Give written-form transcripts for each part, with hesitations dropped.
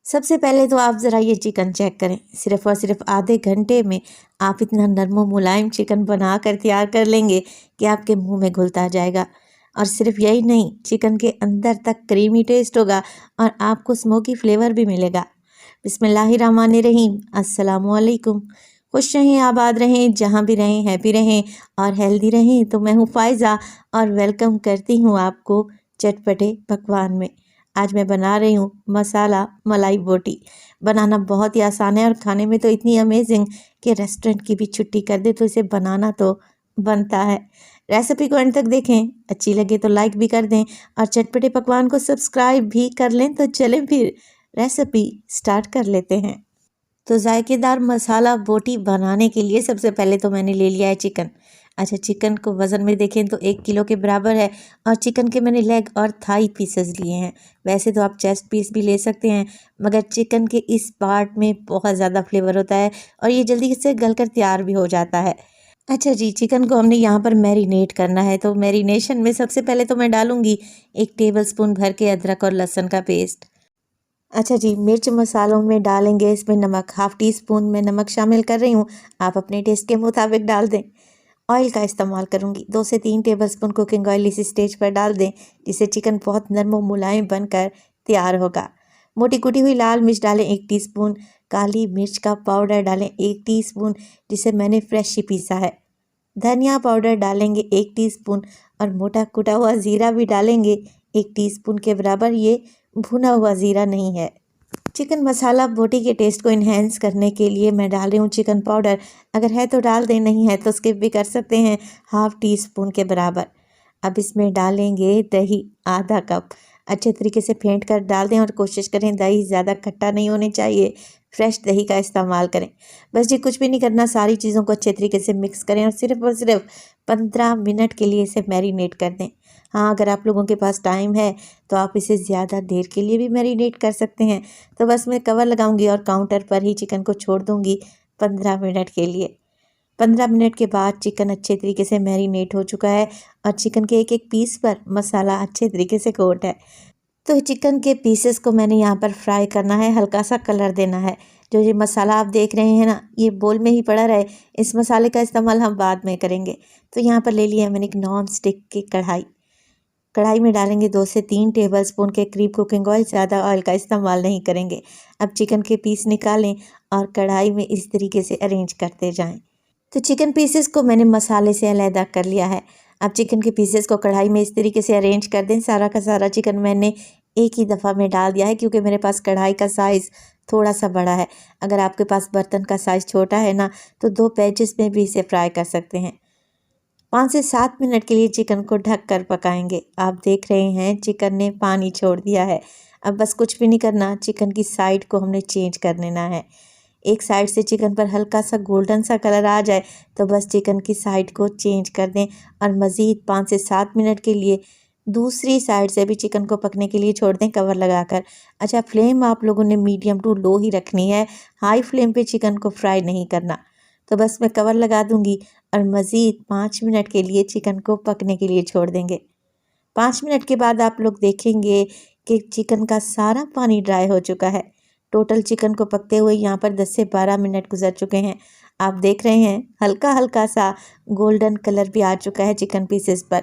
सबसे पहले तो आप ज़रा ये चिकन चेक करें। सिर्फ़ और सिर्फ आधे घंटे में आप इतना नरम और मुलायम चिकन बना कर तैयार कर लेंगे कि आपके मुंह में घुलता जाएगा। और सिर्फ यही नहीं, चिकन के अंदर तक क्रीमी टेस्ट होगा और आपको स्मोकी फ्लेवर भी मिलेगा। बिस्मिल्लाहिर्रहमानिर्रहीम। अस्सलामुअलैकुम। खुश रहें, आबाद रहें, जहाँ भी रहें हैप्पी रहें और हेल्दी रहें। तो मैं हूँ फ़ायज़ा और वेलकम करती हूँ आपको चटपटे पकवान में। आज मैं बना रही हूँ मसाला मलाई बोटी। बनाना बहुत ही आसान है और खाने में तो इतनी अमेजिंग कि रेस्टोरेंट की भी छुट्टी कर दे तो इसे बनाना तो बनता है। रेसिपी को अंत तक देखें, अच्छी लगे तो लाइक भी कर दें और चटपटे पकवान को सब्सक्राइब भी कर लें। तो चलें फिर रेसिपी स्टार्ट कर लेते हैं। तो जायकेदार मसाला बोटी बनाने के लिए सबसे पहले तो मैंने ले लिया है चिकन। अच्छा, चिकन को वज़न में देखें तो 1 किलो के बराबर है और चिकन के मैंने लेग और थाई पीसेस लिए हैं। वैसे तो आप चेस्ट पीस भी ले सकते हैं, मगर चिकन के इस पार्ट में बहुत ज़्यादा फ्लेवर होता है और ये जल्दी से गलकर तैयार भी हो जाता है। अच्छा जी, चिकन को हमने यहाँ पर मैरिनेट करना है। तो मैरिनेशन में सबसे पहले तो मैं डालूँगी 1 टेबलस्पून भर के अदरक और लहसुन का पेस्ट। अच्छा जी, मिर्च मसालों में डालेंगे इसमें नमक, हाफ़ टी स्पून में नमक शामिल कर रही हूँ। आप अपने टेस्ट के मुताबिक डाल दें। ऑयल का इस्तेमाल करूँगी, 2 से 3 टेबलस्पून कुकिंग ऑयल इस स्टेज पर डाल दें, जिससे चिकन बहुत नरम और मुलायम बनकर तैयार होगा। मोटी कुटी हुई लाल मिर्च डालें 1 टीस्पून, काली मिर्च का पाउडर डालें 1 टीस्पून, जिसे मैंने फ्रेश ही पीसा है। धनिया पाउडर डालेंगे 1 टीस्पून और मोटा कुटा हुआ ज़ीरा भी डालेंगे 1 टीस्पून के बराबर। ये भुना हुआ ज़ीरा नहीं है। चिकन मसाला बोटी के टेस्ट को इन्हेंस करने के लिए मैं डाल रही हूँ चिकन पाउडर। अगर है तो डाल दें, नहीं है तो स्किप भी कर सकते हैं, हाफ़ टी स्पून के बराबर। अब इसमें डालेंगे दही आधा कप। अच्छे तरीके से फेंट कर डाल दें और कोशिश करें दही ज़्यादा खट्टा नहीं होनी चाहिए। फ्रेश दही का इस्तेमाल करें। बस जी, कुछ भी नहीं करना, सारी चीज़ों को अच्छे तरीके से मिक्स करें और सिर्फ 15 मिनट के लिए इसे मैरिनेट कर दें। हाँ, अगर आप लोगों के पास टाइम है तो आप इसे ज़्यादा देर के लिए भी मैरिनेट कर सकते हैं। तो बस मैं कवर लगाऊंगी और काउंटर पर ही चिकन को छोड़ दूंगी 15 मिनट के लिए। 15 मिनट के बाद चिकन अच्छे तरीके से मैरिनेट हो चुका है और चिकन के एक एक पीस पर मसाला अच्छे तरीके से कोट है। तो चिकन के पीसेस को मैंने यहाँ पर फ्राई करना है, हल्का सा कलर देना है। जो ये मसाला आप देख रहे हैं ना, ये बोल में ही पड़ा रहे, इस मसाले का इस्तेमाल हम बाद में करेंगे। तो यहाँ पर ले लिया है मैंने एक नॉन स्टिक की कढ़ाई। कढ़ाई में डालेंगे 2 से 3 टेबलस्पून के करीब कुकिंग ऑयल। ज़्यादा ऑयल का इस्तेमाल नहीं करेंगे। अब चिकन के पीस निकालें और कढ़ाई में इस तरीके से अरेंज करते जाएं। तो चिकन पीसेस को मैंने मसाले से अलहदा कर लिया है। अब चिकन के पीसेस को कढ़ाई में इस तरीके से अरेंज कर दें। सारा का सारा चिकन मैंने एक ही दफ़ा में डाल दिया है, क्योंकि मेरे पास कढ़ाई का साइज़ थोड़ा सा बड़ा है। अगर आपके पास बर्तन का साइज़ छोटा है ना, तो 2 बैचेस में भी इसे फ्राई कर सकते हैं। 5 से 7 मिनट के लिए चिकन को ढक कर पकाएंगे। आप देख रहे हैं चिकन ने पानी छोड़ दिया है। अब बस कुछ भी नहीं करना, चिकन की साइड को हमने चेंज कर लेना है। एक साइड से चिकन पर हल्का सा गोल्डन सा कलर आ जाए तो बस चिकन की साइड को चेंज कर दें और मज़ीद 5 से 7 मिनट के लिए दूसरी साइड से भी चिकन को पकने के लिए छोड़ दें, कवर लगाकर। अच्छा, फ्लेम आप लोगों ने मीडियम टू लो ही रखनी है, हाई फ्लेम पे चिकन को फ्राई नहीं करना। तो बस मैं कवर लगा दूंगी और मज़ीद 5 मिनट के लिए चिकन को पकने के लिए छोड़ देंगे। 5 मिनट के बाद आप लोग देखेंगे कि चिकन का सारा पानी ड्राई हो चुका है। टोटल चिकन को पकते हुए यहाँ पर 10 से 12 मिनट गुजर चुके हैं। आप देख रहे हैं हल्का हल्का सा गोल्डन कलर भी आ चुका है चिकन पीसेस पर।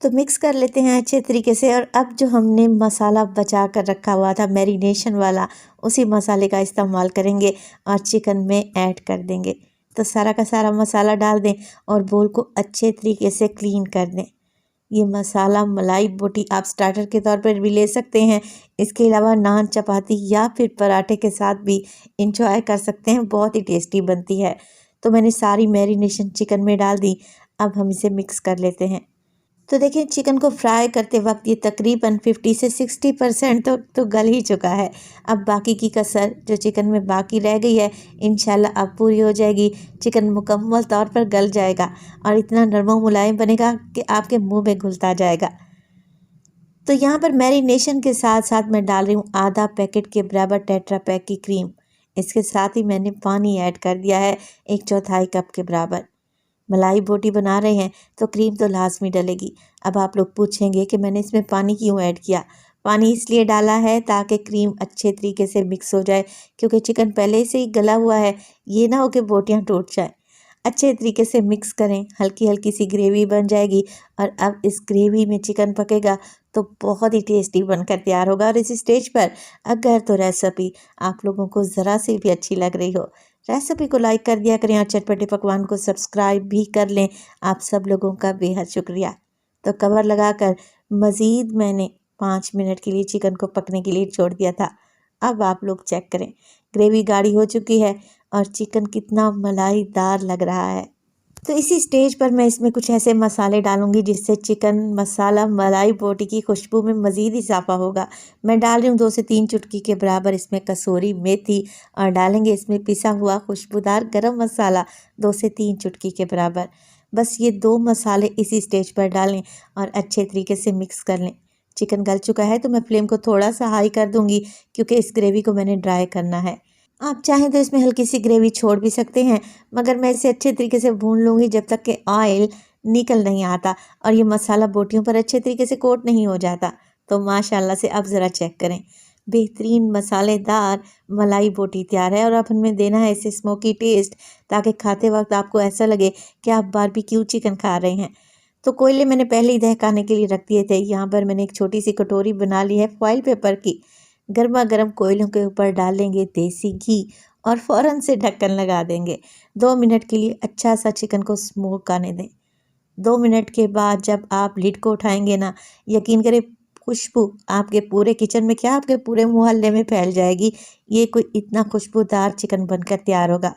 तो मिक्स कर लेते हैं अच्छे तरीके से। और अब जो हमने मसाला बचा कर रखा हुआ था मैरिनेशन वाला, उसी मसाले का इस्तेमाल करेंगे और चिकन में ऐड कर देंगे। तो सारा का सारा मसाला डाल दें और बोल को अच्छे तरीके से क्लीन कर दें। ये मसाला मलाई बोटी आप स्टार्टर के तौर पर भी ले सकते हैं। इसके अलावा नान, चपाती या फिर पराठे के साथ भी इंजॉय कर सकते हैं, बहुत ही टेस्टी बनती है। तो मैंने सारी मैरिनेशन चिकन में डाल दी। अब हम इसे मिक्स कर लेते हैं। तो देखिए, चिकन को फ्राई करते वक्त ये तकरीबन 50 से 60% तो गल ही चुका है। अब बाकी की कसर जो चिकन में बाकी रह गई है, इंशाल्लाह अब पूरी हो जाएगी। चिकन मुकम्मल तौर पर गल जाएगा और इतना नरम और मुलायम बनेगा कि आपके मुंह में घुलता जाएगा। तो यहाँ पर मैरिनेशन के साथ साथ मैं डाल रही हूँ आधा पैकेट के बराबर टेट्रा पैक की क्रीम। इसके साथ ही मैंने पानी ऐड कर दिया है 1/4 कप के बराबर। मलाई बोटी बना रहे हैं तो क्रीम तो लाजमी डलेगी। अब आप लोग पूछेंगे कि मैंने इसमें पानी क्यों ऐड किया। पानी इसलिए डाला है ताकि क्रीम अच्छे तरीके से मिक्स हो जाए, क्योंकि चिकन पहले से ही गला हुआ है, ये ना हो कि बोटियाँ टूट जाए। अच्छे तरीके से मिक्स करें, हल्की हल्की सी ग्रेवी बन जाएगी और अब इस ग्रेवी में चिकन पकेगा तो बहुत ही टेस्टी बनकर तैयार होगा। और इस स्टेज पर अगर तो रेसिपी आप लोगों को ज़रा सी भी अच्छी लग रही हो, रेसिपी को लाइक कर दिया करें और चटपटे पकवान को सब्सक्राइब भी कर लें। आप सब लोगों का बेहद शुक्रिया। तो कवर लगाकर मज़ीद मैंने 5 मिनट के लिए चिकन को पकने के लिए छोड़ दिया था। अब आप लोग चेक करें, ग्रेवी गाढ़ी हो चुकी है और चिकन कितना मलाईदार लग रहा है। तो इसी स्टेज पर मैं इसमें कुछ ऐसे मसाले डालूंगी जिससे चिकन मसाला मलाई बोटी की खुशबू में मज़ीद इजाफा होगा। मैं डाल रही हूँ 2 से 3 चुटकी के बराबर इसमें कसूरी मेथी और डालेंगे इसमें पिसा हुआ खुशबूदार गरम मसाला 2 से 3 चुटकी के बराबर। बस ये 2 मसाले इसी स्टेज पर डालें और अच्छे तरीके से मिक्स कर लें। चिकन गल चुका है तो मैं फ्लेम को थोड़ा सा हाई कर दूंगी, क्योंकि इस ग्रेवी को मैंने ड्राई करना है। आप चाहें तो इसमें हल्की सी ग्रेवी छोड़ भी सकते हैं, मगर मैं इसे अच्छे तरीके से भून लूँगी जब तक कि ऑयल निकल नहीं आता और ये मसाला बोटियों पर अच्छे तरीके से कोट नहीं हो जाता। तो माशाल्लाह से अब ज़रा चेक करें, बेहतरीन मसालेदार मलाई बोटी तैयार है। और अब हमें देना है इसे स्मोकी टेस्ट, ताकि खाते वक्त आपको ऐसा लगे कि आप बारबेक्यू चिकन खा रहे हैं। तो कोयले मैंने पहले ही दहकाने के लिए रख दिए थे। यहाँ पर मैंने एक छोटी सी कटोरी बना ली है फॉइल पेपर की। गर्मा गर्म कोयलों के ऊपर डालेंगे देसी घी और फ़ौरन से ढक्कन लगा देंगे। 2 मिनट के लिए अच्छा सा चिकन को स्मोक आने दें। 2 मिनट के बाद जब आप लिड को उठाएंगे ना, यकीन करें खुशबू आपके पूरे किचन में क्या आपके पूरे मोहल्ले में फैल जाएगी। ये कोई इतना खुशबूदार चिकन बनकर तैयार होगा।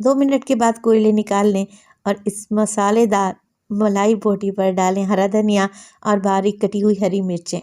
2 मिनट के बाद कोयले निकाल लें और इस मसालेदार मलाई बोटी पर डालें हरा धनिया और बारीक कटी हुई हरी मिर्चें।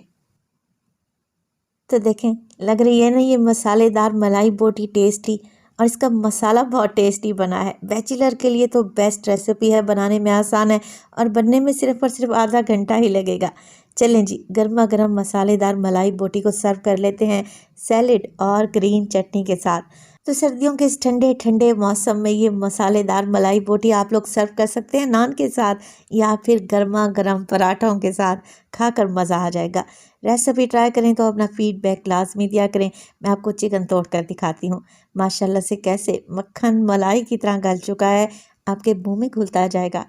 तो देखें, लग रही है ना ये मसालेदार मलाई बोटी टेस्टी, और इसका मसाला बहुत टेस्टी बना है। बैचलर के लिए तो बेस्ट रेसिपी है, बनाने में आसान है और बनने में सिर्फ और सिर्फ आधा घंटा ही लगेगा। चलें जी, गर्मा गर्म मसालेदार मलाई बोटी को सर्व कर लेते हैं सैलेड और ग्रीन चटनी के साथ। तो सर्दियों के इस ठंडे ठंडे मौसम में ये मसालेदार मलाई बोटी आप लोग सर्व कर सकते हैं नान के साथ या फिर गर्मा गर्म पराठों के साथ। खाकर मज़ा आ जाएगा। रेसिपी ट्राई करें तो अपना फीडबैक लाजमी दिया करें। मैं आपको चिकन तोड़ कर दिखाती हूँ माशाल्लाह से कैसे मक्खन मलाई की तरह गल चुका है, आपके मुंह में घुलता जाएगा।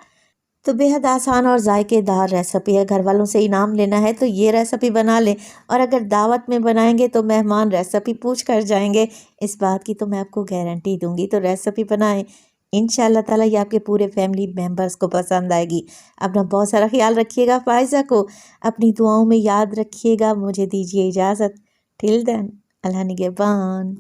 तो बेहद आसान और जायकेदार रेसिपी है। घर वालों से इनाम लेना है तो ये रेसिपी बना लें, और अगर दावत में बनाएंगे तो मेहमान रेसिपी पूछ कर जाएंगे, इस बात की तो मैं आपको गारंटी दूंगी। तो रेसिपी बनाएं, इंशाल्लाह ताला ये आपके पूरे फैमिली मेम्बर्स को पसंद आएगी। अपना बहुत सारा ख्याल रखिएगा, फ़ायज़ा को अपनी दुआओं में याद रखिएगा। मुझे दीजिए इजाज़त। टिल देन, अल्लाह निगहबान।